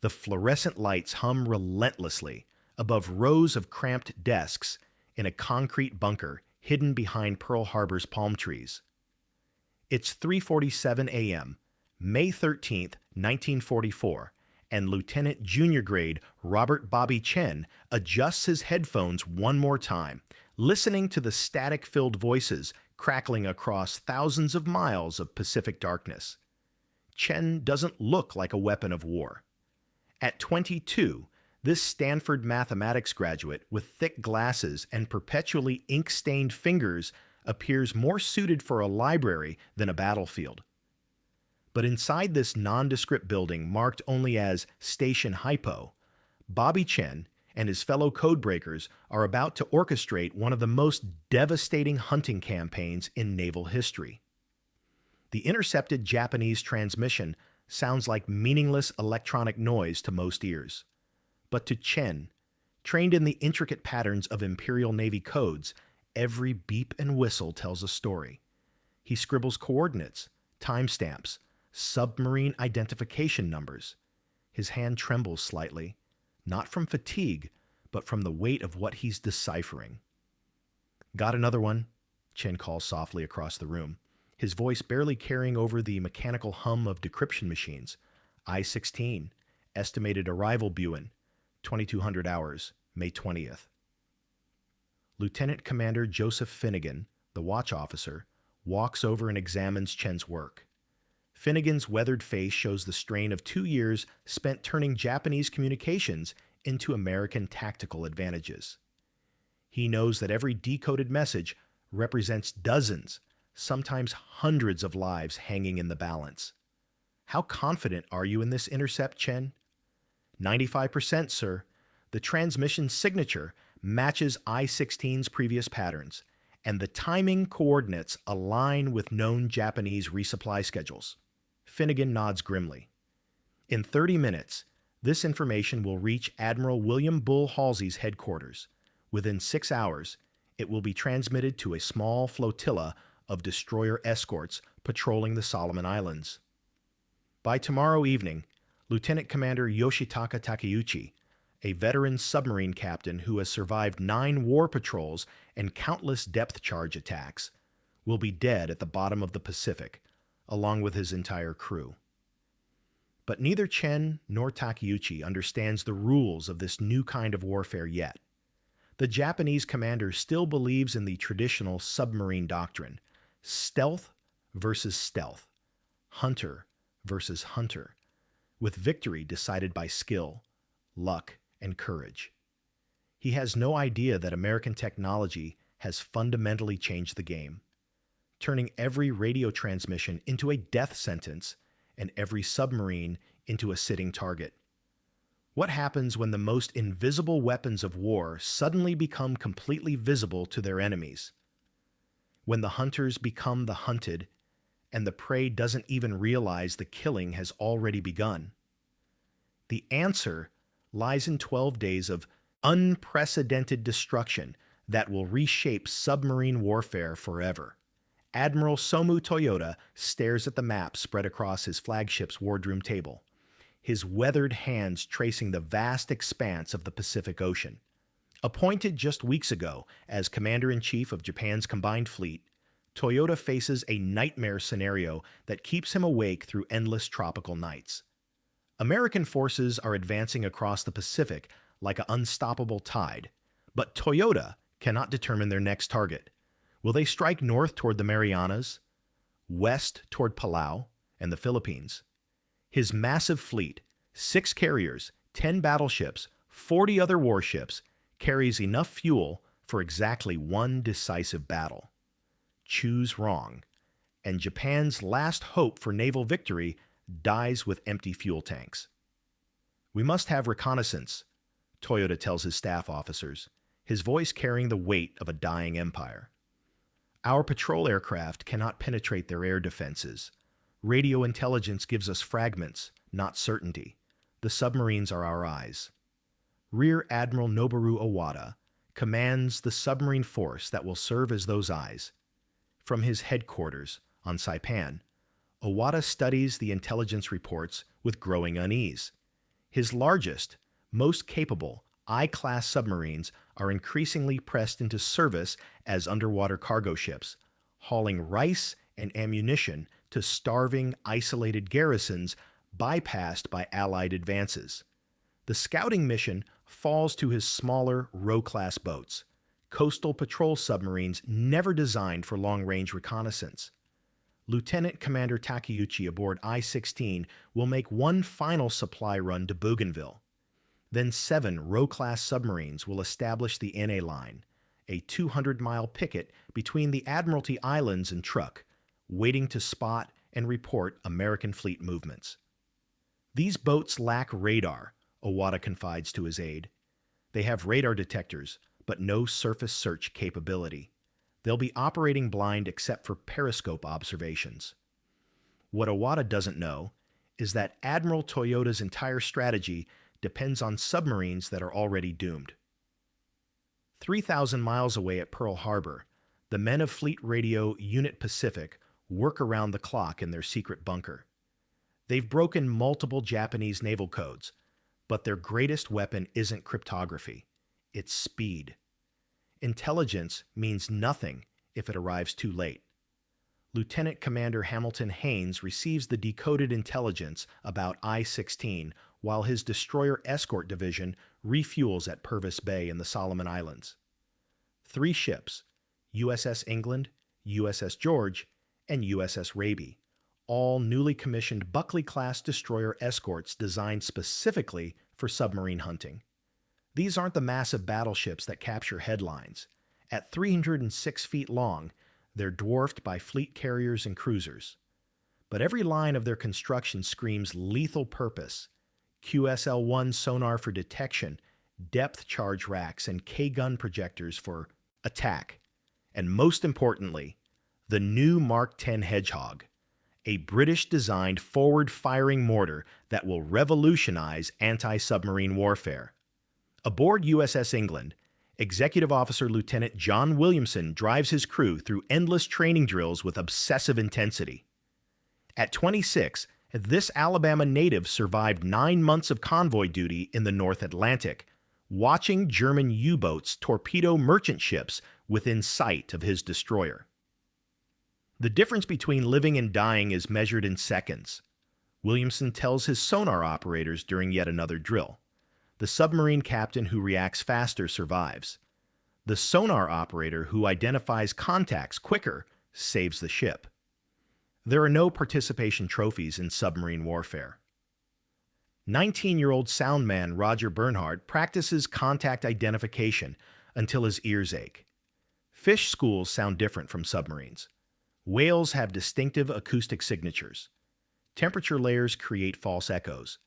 The fluorescent lights hum relentlessly above rows of cramped desks in a concrete bunker hidden behind Pearl Harbor's palm trees. It's 3:47 a.m., May 13th, 1944, and Lieutenant Junior Grade Robert Bobby Chen adjusts his headphones one more time, listening to the static-filled voices crackling across thousands of miles of Pacific darkness. Chen doesn't look like a weapon of war. At 22, this Stanford mathematics graduate with thick glasses and perpetually ink-stained fingers appears more suited for a library than a battlefield. But inside this nondescript building marked only as Station Hypo, Bobby Chen and his fellow codebreakers are about to orchestrate one of the most devastating hunting campaigns in naval history. The intercepted Japanese transmission sounds like meaningless electronic noise to most ears. But to Chen, trained in the intricate patterns of Imperial Navy codes, every beep and whistle tells a story. He scribbles coordinates, timestamps, submarine identification numbers. His hand trembles slightly, not from fatigue, but from the weight of what he's deciphering. "Got another one," Chen calls softly across the room, his voice barely carrying over the mechanical hum of decryption machines. I-16, estimated arrival Buin, 2200 hours, May 20th. Lieutenant Commander Joseph Finnegan, the watch officer, walks over and examines Chen's work. Finnegan's weathered face shows the strain of 2 years spent turning Japanese communications into American tactical advantages. He knows that every decoded message represents dozens, sometimes hundreds of lives hanging in the balance. "How confident are you in this intercept, Chen?" 95%, sir. The transmission signature matches I-16's previous patterns, and the timing coordinates align with known Japanese resupply schedules. Finnegan nods grimly. In 30 minutes, this information will reach Admiral William Bull Halsey's headquarters. Within 6 hours, it will be transmitted to a small flotilla of destroyer escorts patrolling the Solomon Islands. By tomorrow evening, Lieutenant Commander Yoshitaka Takeuchi, a veteran submarine captain who has survived 9 war patrols and countless depth charge attacks, will be dead at the bottom of the Pacific, along with his entire crew. But neither Chen nor Takeuchi understands the rules of this new kind of warfare yet. The Japanese commander still believes in the traditional submarine doctrine: stealth versus stealth, hunter versus hunter, with victory decided by skill, luck, and courage. He has no idea that American technology has fundamentally changed the game, turning every radio transmission into a death sentence and every submarine into a sitting target. What happens when the most invisible weapons of war suddenly become completely visible to their enemies? When the hunters become the hunted, and the prey doesn't even realize the killing has already begun? The answer lies in 12 days of unprecedented destruction that will reshape submarine warfare forever. Admiral Somu Toyota stares at the map spread across his flagship's wardroom table, his weathered hands tracing the vast expanse of the Pacific Ocean. Appointed just weeks ago as Commander-in-Chief of Japan's combined fleet, Toyota faces a nightmare scenario that keeps him awake through endless tropical nights. American forces are advancing across the Pacific like an unstoppable tide, but Toyota cannot determine their next target. Will they strike north toward the Marianas, west toward Palau and the Philippines? His massive fleet, 6 carriers, 10 battleships, 40 other warships, carries enough fuel for exactly one decisive battle. Choose wrong, and Japan's last hope for naval victory dies with empty fuel tanks. "We must have reconnaissance," Toyota tells his staff officers, his voice carrying the weight of a dying empire. "Our patrol aircraft cannot penetrate their air defenses. Radio intelligence gives us fragments, not certainty. The submarines are our eyes." Rear Admiral Noboru Owada commands the submarine force that will serve as those eyes. From his headquarters on Saipan, Owada studies the intelligence reports with growing unease. His largest, most capable I-class submarines are increasingly pressed into service as underwater cargo ships, hauling rice and ammunition to starving, isolated garrisons bypassed by Allied advances. The scouting mission falls to his smaller Roe-class boats, coastal patrol submarines never designed for long-range reconnaissance. Lieutenant Commander Takeuchi aboard I-16 will make one final supply run to Bougainville. Then 7 Roe-class submarines will establish the NA line, a 200-mile picket between the Admiralty Islands and Truk, waiting to spot and report American fleet movements. These boats lack radar, Owada confides to his aide. They have radar detectors, but no surface search capability. They'll be operating blind except for periscope observations. What Owada doesn't know is that Admiral Toyoda's entire strategy depends on submarines that are already doomed. 3,000 miles away at Pearl Harbor, the men of Fleet Radio Unit Pacific work around the clock in their secret bunker. They've broken multiple Japanese naval codes, but their greatest weapon isn't cryptography, it's speed. Intelligence means nothing if it arrives too late. Lieutenant Commander Hamilton Haynes receives the decoded intelligence about I-16 while his destroyer escort division refuels at Purvis Bay in the Solomon Islands. 3 ships, USS England, USS George, and USS Raby, all newly commissioned Buckley-class destroyer escorts designed specifically for submarine hunting. These aren't the massive battleships that capture headlines. At 306 feet long, they're dwarfed by fleet carriers and cruisers. But every line of their construction screams lethal purpose. QSL-1 sonar for detection, depth charge racks, and K-gun projectors for attack. And most importantly, the new Mark 10 Hedgehog, a British-designed forward-firing mortar that will revolutionize anti-submarine warfare. Aboard USS England, Executive Officer Lieutenant John Williamson drives his crew through endless training drills with obsessive intensity. At 26, this Alabama native survived 9 months of convoy duty in the North Atlantic, watching German U-boats torpedo merchant ships within sight of his destroyer. The difference between living and dying is measured in seconds. Williamson tells his sonar operators during yet another drill. The submarine captain who reacts faster survives. The sonar operator who identifies contacts quicker saves the ship. There are no participation trophies in submarine warfare. 19-year-old soundman Roger Bernhardt practices contact identification until his ears ache. Fish schools sound different from submarines. Whales have distinctive acoustic signatures. Temperature layers create false echoes.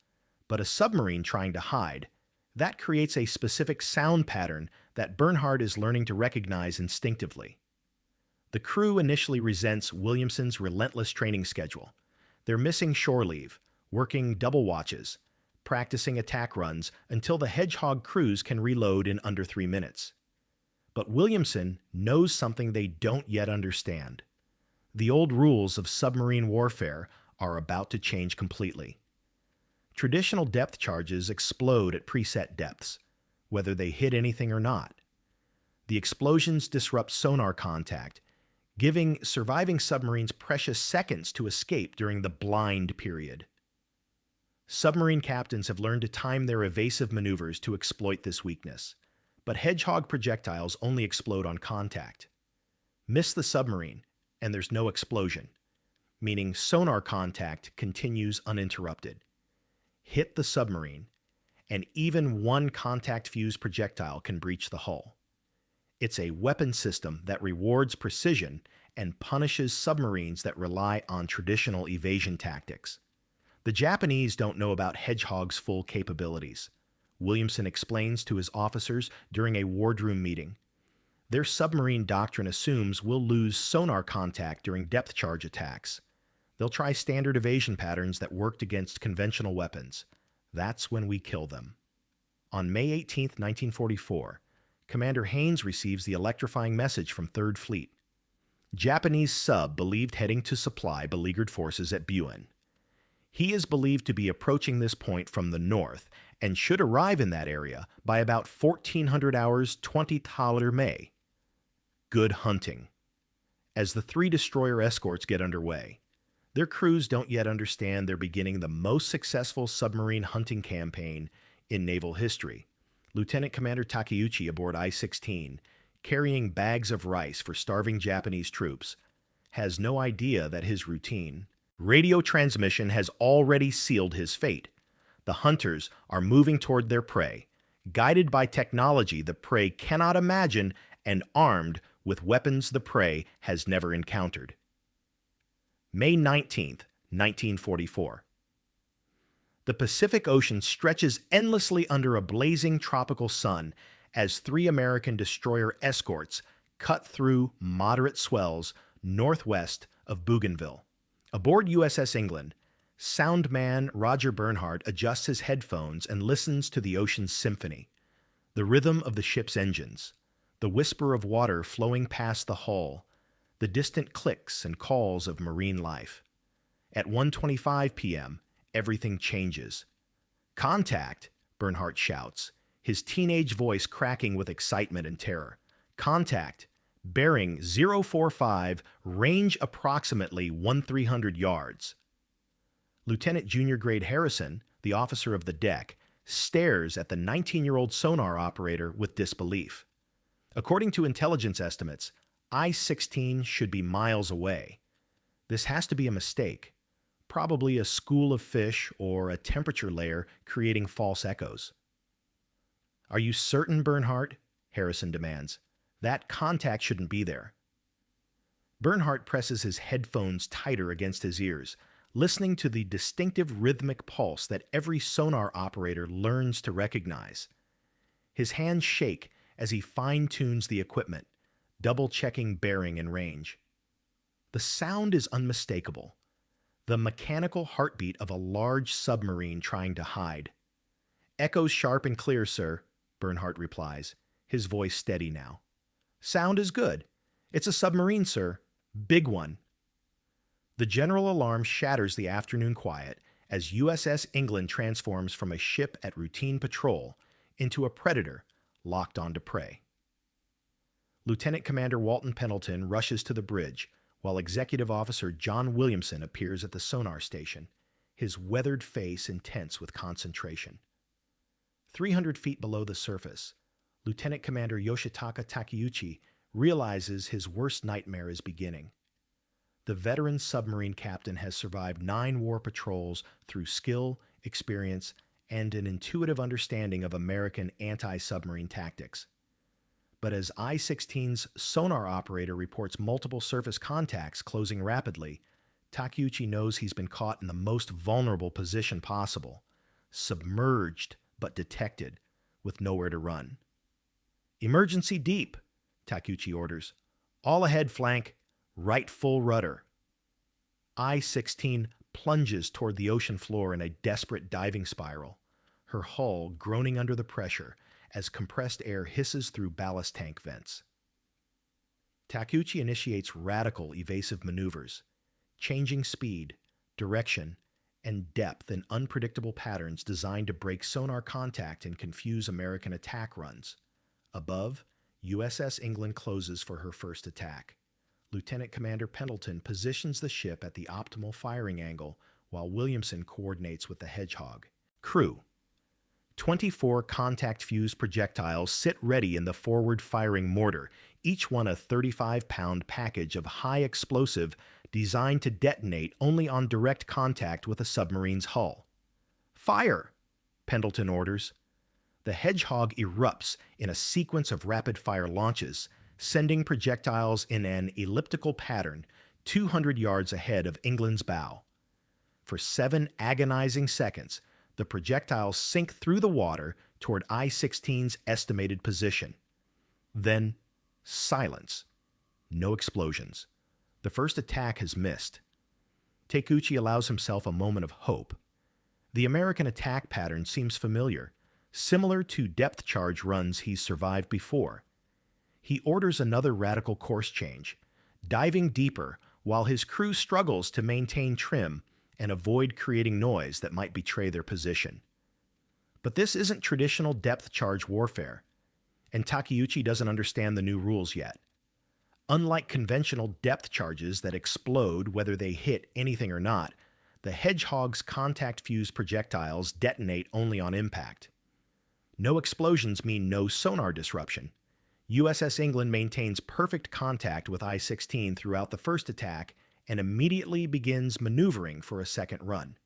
But a submarine trying to hide, that creates a specific sound pattern that Bernhardt is learning to recognize instinctively. The crew initially resents Williamson's relentless training schedule. They're missing shore leave, working double watches, practicing attack runs until the Hedgehog crews can reload in under 3 minutes. But Williamson knows something they don't yet understand. The old rules of submarine warfare are about to change completely. Traditional depth charges explode at preset depths, whether they hit anything or not. The explosions disrupt sonar contact, giving surviving submarines precious seconds to escape during the blind period. Submarine captains have learned to time their evasive maneuvers to exploit this weakness, but Hedgehog projectiles only explode on contact. Miss the submarine, and there's no explosion, meaning sonar contact continues uninterrupted. Hit the submarine, and even one contact-fused projectile can breach the hull. It's a weapon system that rewards precision and punishes submarines that rely on traditional evasion tactics. The Japanese don't know about Hedgehog's full capabilities. Williamson explains to his officers during a wardroom meeting. Their submarine doctrine assumes we'll lose sonar contact during depth charge attacks. They'll try standard evasion patterns that worked against conventional weapons. That's when we kill them. On May 18, 1944, Commander Haynes receives the electrifying message from 3rd Fleet. Japanese sub believed heading to supply beleaguered forces at Buen. He is believed to be approaching this point from the north and should arrive in that area by about 1400 hours 20 Thaler May. Good hunting. As the three destroyer escorts get underway, their crews don't yet understand they're beginning the most successful submarine hunting campaign in naval history. Lieutenant Commander Takeuchi aboard I-16, carrying bags of rice for starving Japanese troops, has no idea that his routine radio transmission has already sealed his fate. The hunters are moving toward their prey, guided by technology the prey cannot imagine and armed with weapons the prey has never encountered. May 19th, 1944. The Pacific Ocean stretches endlessly under a blazing tropical sun as three American destroyer escorts cut through moderate swells northwest of Bougainville. Aboard USS England, soundman Roger Bernhardt adjusts his headphones and listens to the ocean's symphony, the rhythm of the ship's engines, the whisper of water flowing past the hull, the distant clicks and calls of marine life. At 1:25 p.m., everything changes. "Contact!" Bernhardt shouts, his teenage voice cracking with excitement and terror. "Contact! Bearing 045, range approximately 1,300 yards." Lieutenant Junior Grade Harrison, the officer of the deck, stares at the 19-year-old sonar operator with disbelief. According to intelligence estimates, I-16 should be miles away. This has to be a mistake, probably a school of fish or a temperature layer creating false echoes. "Are you certain, Bernhardt?" Harrison demands. "That contact shouldn't be there." Bernhardt presses his headphones tighter against his ears, listening to the distinctive rhythmic pulse that every sonar operator learns to recognize. His hands shake as he fine-tunes the equipment, double-checking bearing and range. The sound is unmistakable, the mechanical heartbeat of a large submarine trying to hide. "Echoes sharp and clear, sir," Bernhardt replies, his voice steady now. "Sound is good. It's a submarine, sir. Big one." The general alarm shatters the afternoon quiet as USS England transforms from a ship at routine patrol into a predator locked onto prey. Lieutenant Commander Walton Pendleton rushes to the bridge, while Executive Officer John Williamson appears at the sonar station, his weathered face intense with concentration. 300 feet below the surface, Lieutenant Commander Yoshitaka Takeuchi realizes his worst nightmare is beginning. The veteran submarine captain has survived 9 war patrols through skill, experience, and an intuitive understanding of American anti-submarine tactics. But as I-16's sonar operator reports multiple surface contacts closing rapidly, Takeuchi knows he's been caught in the most vulnerable position possible, submerged but detected, with nowhere to run. "Emergency deep," Takeuchi orders. "All ahead flank, right full rudder." I-16 plunges toward the ocean floor in a desperate diving spiral, her hull groaning under the pressure as compressed air hisses through ballast tank vents. Takeuchi initiates radical evasive maneuvers, changing speed, direction, and depth in unpredictable patterns designed to break sonar contact and confuse American attack runs. Above, USS England closes for her first attack. Lieutenant Commander Pendleton positions the ship at the optimal firing angle while Williamson coordinates with the Hedgehog. Crew: 24 contact-fused projectiles sit ready in the forward-firing mortar, each one a 35-pound package of high explosive designed to detonate only on direct contact with a submarine's hull. "Fire!" Pendleton orders. The Hedgehog erupts in a sequence of rapid-fire launches, sending projectiles in an elliptical pattern 200 yards ahead of England's bow. For 7 agonizing seconds, the projectiles sink through the water toward I-16's estimated position. Then, silence. No explosions. The first attack has missed. Takeuchi allows himself a moment of hope. The American attack pattern seems familiar, similar to depth charge runs he's survived before. He orders another radical course change, diving deeper while his crew struggles to maintain trim and avoid creating noise that might betray their position. But this isn't traditional depth charge warfare, and Takeuchi doesn't understand the new rules yet. Unlike conventional depth charges that explode whether they hit anything or not, the Hedgehog's contact-fused projectiles detonate only on impact. No explosions mean no sonar disruption. USS England maintains perfect contact with I-16 throughout the first attack and immediately begins maneuvering for a second run.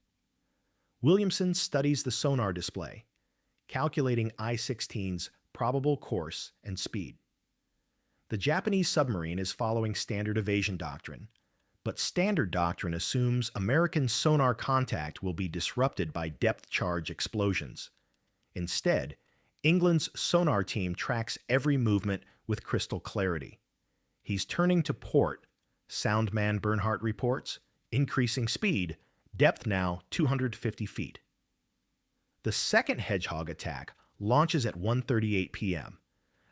Williamson studies the sonar display, calculating I-16's probable course and speed. The Japanese submarine is following standard evasion doctrine, but standard doctrine assumes American sonar contact will be disrupted by depth charge explosions. Instead, England's sonar team tracks every movement with crystal clarity. He's turning to port, Soundman Bernhardt reports, increasing speed, depth now 250 feet. The second Hedgehog attack launches at 1:38 p.m.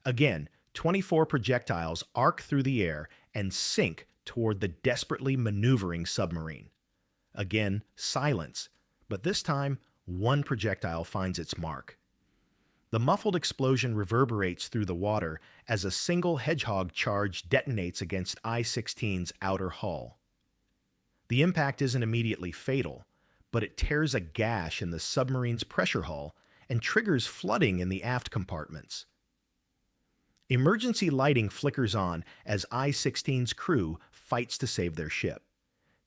Again, 24 projectiles arc through the air and sink toward the desperately maneuvering submarine. Again, silence, but this time, one projectile finds its mark. The muffled explosion reverberates through the water as a single Hedgehog charge detonates against I-16's outer hull. The impact isn't immediately fatal, but it tears a gash in the submarine's pressure hull and triggers flooding in the aft compartments. Emergency lighting flickers on as I-16's crew fights to save their ship.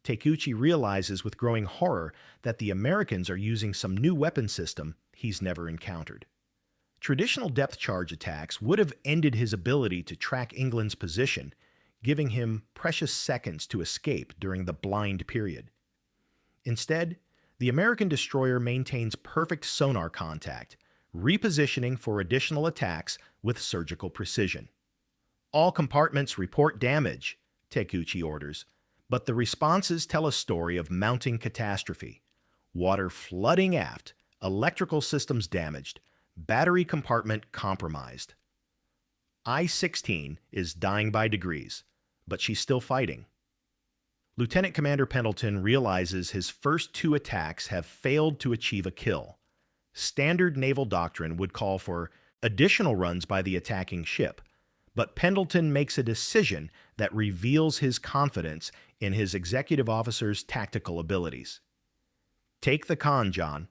Takeuchi realizes with growing horror that the Americans are using some new weapon system he's never encountered. Traditional depth charge attacks would have ended his ability to track England's position, giving him precious seconds to escape during the blind period. Instead, the American destroyer maintains perfect sonar contact, repositioning for additional attacks with surgical precision. All compartments report damage, Takeuchi orders, but the responses tell a story of mounting catastrophe. Water flooding aft, electrical systems damaged, battery compartment compromised. I-16 is dying by degrees, but she's still fighting. Lieutenant Commander Pendleton realizes his first two attacks have failed to achieve a kill. Standard naval doctrine would call for additional runs by the attacking ship, but Pendleton makes a decision that reveals his confidence in his executive officer's tactical abilities. "Take the con, John,"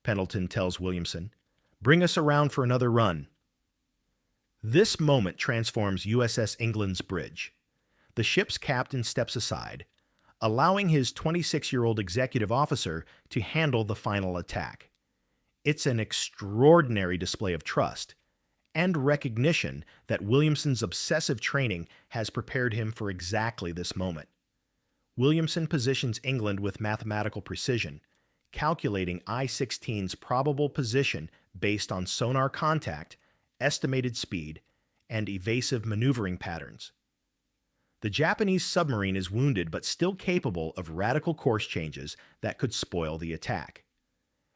Pendleton tells Williamson. "Bring us around for another run." This moment transforms USS England's bridge. The ship's captain steps aside, allowing his 26-year-old executive officer to handle the final attack. It's an extraordinary display of trust and recognition that Williamson's obsessive training has prepared him for exactly this moment. Williamson positions England with mathematical precision, calculating I-16's probable position based on sonar contact, estimated speed, and evasive maneuvering patterns. The Japanese submarine is wounded but still capable of radical course changes that could spoil the attack.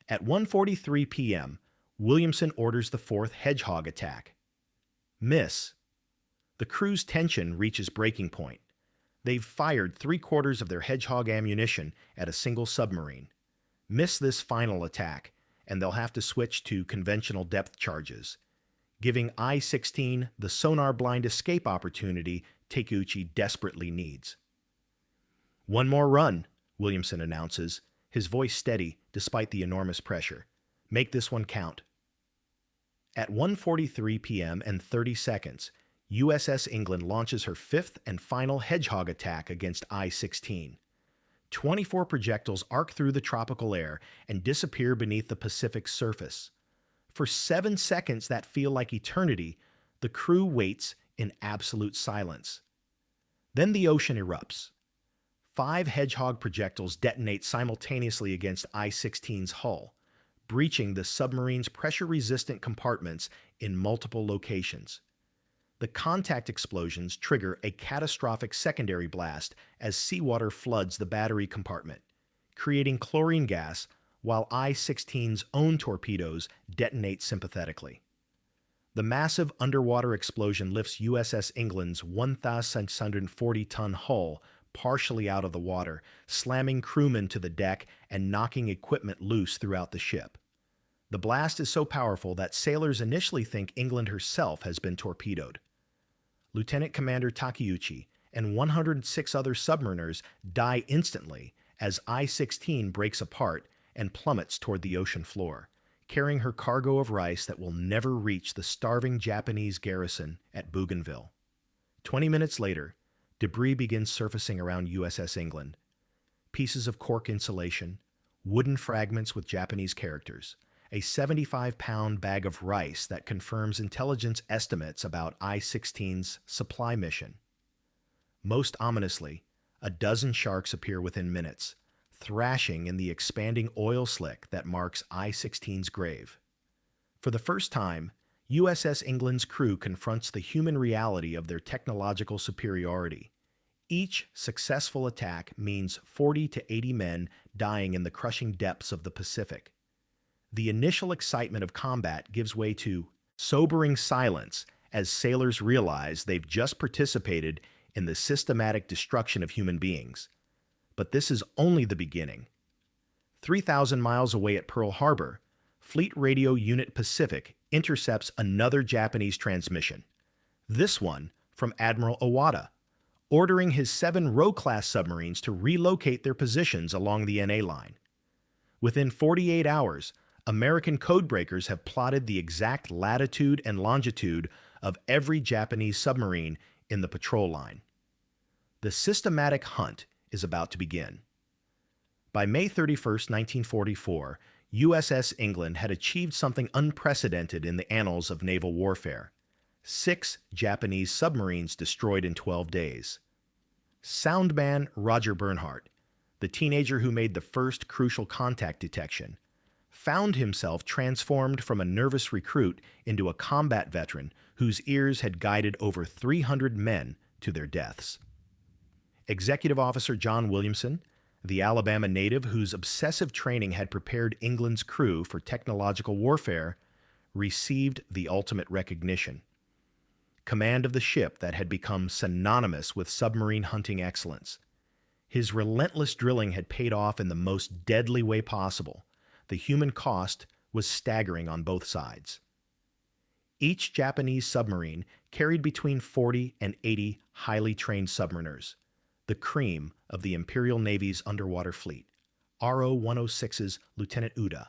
At 1:43 p.m., Williamson orders the fourth Hedgehog attack. Miss. The crew's tension reaches breaking point. They've fired 3/4 of their Hedgehog ammunition at a single submarine. Miss this final attack, and they'll have to switch to conventional depth charges, giving I-16 the sonar-blind escape opportunity Takeuchi desperately needs. "One more run," Williamson announces, his voice steady despite the enormous pressure. "Make this one count." At 1:43 p.m. and 30 seconds, USS England launches her fifth and final Hedgehog attack against I-16. 24 projectiles arc through the tropical air and disappear beneath the Pacific's surface. For 7 seconds that feel like eternity, the crew waits in absolute silence. Then the ocean erupts. 5 Hedgehog projectiles detonate simultaneously against I-16's hull, breaching the submarine's pressure-resistant compartments in multiple locations. The contact explosions trigger a catastrophic secondary blast as seawater floods the battery compartment, creating chlorine gas while I-16's own torpedoes detonate sympathetically. The massive underwater explosion lifts USS England's 1,640-ton hull partially out of the water, slamming crewmen to the deck and knocking equipment loose throughout the ship. The blast is so powerful that sailors initially think England herself has been torpedoed. Lieutenant Commander Takeuchi and 106 other submariners die instantly as I-16 breaks apart and plummets toward the ocean floor, carrying her cargo of rice that will never reach the starving Japanese garrison at Bougainville. 20 minutes later, debris begins surfacing around USS England. Pieces of cork insulation, wooden fragments with Japanese characters, a 75-pound bag of rice that confirms intelligence estimates about I-16's supply mission. Most ominously, a dozen sharks appear within minutes, thrashing in the expanding oil slick that marks I-16's grave. For the first time, USS England's crew confronts the human reality of their technological superiority. Each successful attack means 40 to 80 men dying in the crushing depths of the Pacific. The initial excitement of combat gives way to sobering silence as sailors realize they've just participated in the systematic destruction of human beings. But this is only the beginning. 3,000 miles away at Pearl Harbor, Fleet Radio Unit Pacific intercepts another Japanese transmission, this one from Admiral Owada, ordering his 7 Roe-class submarines to relocate their positions along the NA line. Within 48 hours, American codebreakers have plotted the exact latitude and longitude of every Japanese submarine in the patrol line. The systematic hunt is about to begin. By May 31, 1944, USS England had achieved something unprecedented in the annals of naval warfare. 6 Japanese submarines destroyed in 12 days. Soundman Roger Bernhardt, the teenager who made the first crucial contact detection, found himself transformed from a nervous recruit into a combat veteran whose ears had guided over 300 men to their deaths. Executive Officer John Williamson, the Alabama native whose obsessive training had prepared England's crew for technological warfare, received the ultimate recognition: command of the ship that had become synonymous with submarine hunting excellence. His relentless drilling had paid off in the most deadly way possible. The human cost was staggering on both sides. Each Japanese submarine carried between 40 and 80 highly trained submariners, the cream of the Imperial Navy's underwater fleet. RO-106's Lieutenant Uda,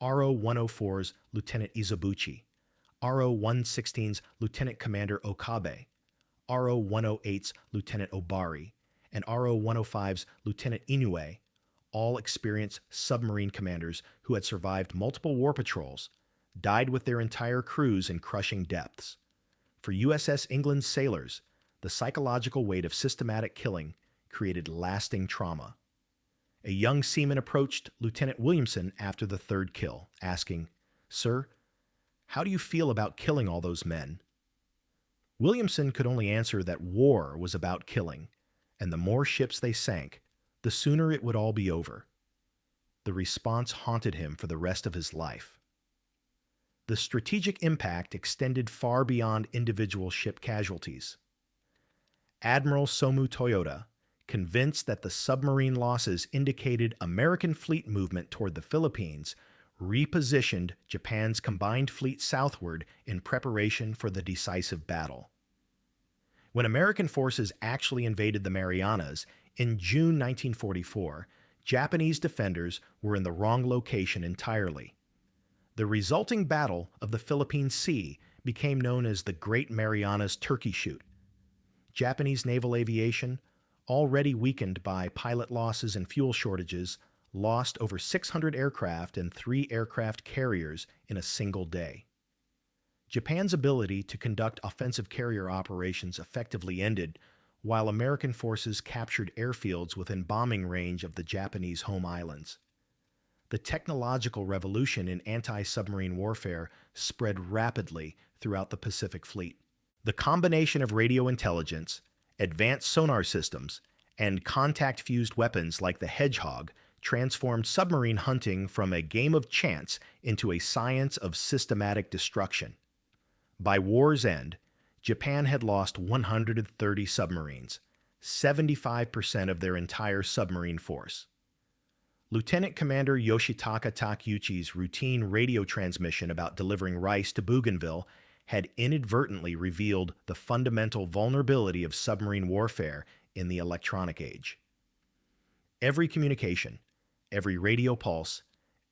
RO-104's Lieutenant Izobuchi, RO-116's Lieutenant Commander Okabe, RO-108's Lieutenant Obari, and RO-105's Lieutenant Inoue, all experienced submarine commanders who had survived multiple war patrols, died with their entire crews in crushing depths. For USS England's sailors, the psychological weight of systematic killing created lasting trauma. A young seaman approached Lieutenant Williamson after the 3rd kill, asking, "Sir, how do you feel about killing all those men?" Williamson could only answer that war was about killing, and the more ships they sank, the sooner it would all be over. The response haunted him for the rest of his life. The strategic impact extended far beyond individual ship casualties. Admiral Somu Toyota, convinced that the submarine losses indicated American fleet movement toward the Philippines, repositioned Japan's combined fleet southward in preparation for the decisive battle. When American forces actually invaded the Marianas in June 1944, Japanese defenders were in the wrong location entirely. The resulting Battle of the Philippine Sea became known as the Great Marianas Turkey Shoot. Japanese naval aviation, already weakened by pilot losses and fuel shortages, lost over 600 aircraft and 3 aircraft carriers in a single day. Japan's ability to conduct offensive carrier operations effectively ended, while American forces captured airfields within bombing range of the Japanese home islands. The technological revolution in anti-submarine warfare spread rapidly throughout the Pacific Fleet. The combination of radio intelligence, advanced sonar systems, and contact-fused weapons like the Hedgehog transformed submarine hunting from a game of chance into a science of systematic destruction. By war's end, Japan had lost 130 submarines, 75% of their entire submarine force. Lieutenant Commander Yoshitaka Takeuchi's routine radio transmission about delivering rice to Bougainville had inadvertently revealed the fundamental vulnerability of submarine warfare in the electronic age. Every communication, every radio pulse,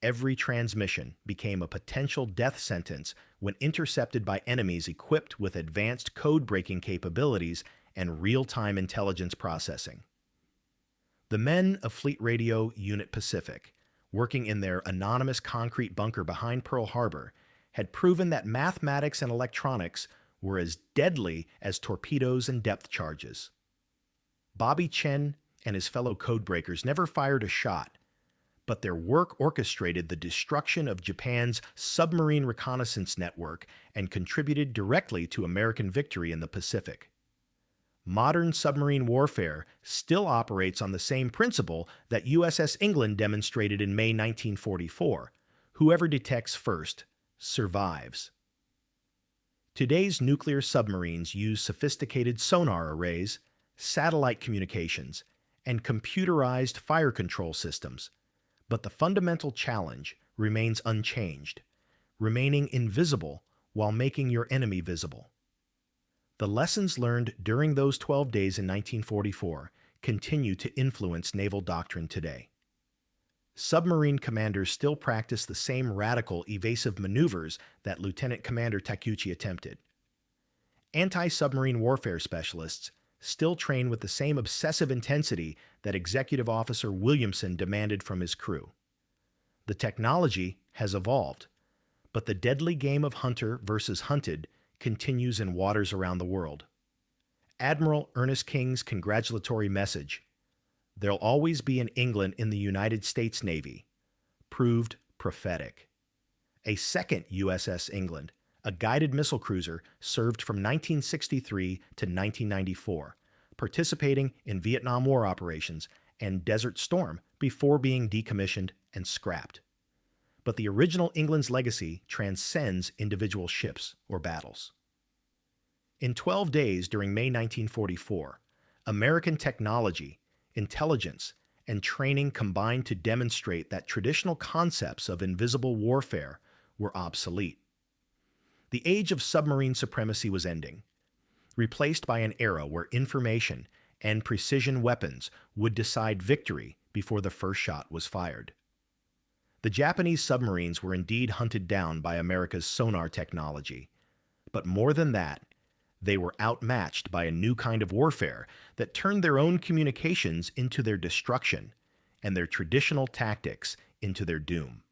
every transmission became a potential death sentence when intercepted by enemies equipped with advanced code-breaking capabilities and real-time intelligence processing. The men of Fleet Radio Unit Pacific, working in their anonymous concrete bunker behind Pearl Harbor, had proven that mathematics and electronics were as deadly as torpedoes and depth charges. Bobby Chen and his fellow codebreakers never fired a shot, but their work orchestrated the destruction of Japan's submarine reconnaissance network and contributed directly to American victory in the Pacific. Modern submarine warfare still operates on the same principle that USS England demonstrated in May 1944. Whoever detects first survives. Today's nuclear submarines use sophisticated sonar arrays, satellite communications, and computerized fire control systems, but the fundamental challenge remains unchanged, remaining invisible while making your enemy visible. The lessons learned during those 12 days in 1944 continue to influence naval doctrine today. Submarine commanders still practice the same radical, evasive maneuvers that Lieutenant Commander Takeuchi attempted. Anti-submarine warfare specialists still train with the same obsessive intensity that Executive Officer Williamson demanded from his crew. The technology has evolved, but the deadly game of hunter versus hunted continues in waters around the world. Admiral Ernest King's congratulatory message, "There'll always be an England in the United States Navy," proved prophetic. A second USS England, a guided missile cruiser, served from 1963 to 1994, participating in Vietnam War operations and Desert Storm before being decommissioned and scrapped. But the original England's legacy transcends individual ships or battles. In 12 days during May 1944, American technology, intelligence, and training combined to demonstrate that traditional concepts of invisible warfare were obsolete. The age of submarine supremacy was ending, replaced by an era where information and precision weapons would decide victory before the first shot was fired. The Japanese submarines were indeed hunted down by America's sonar technology, but more than that, they were outmatched by a new kind of warfare that turned their own communications into their destruction and their traditional tactics into their doom.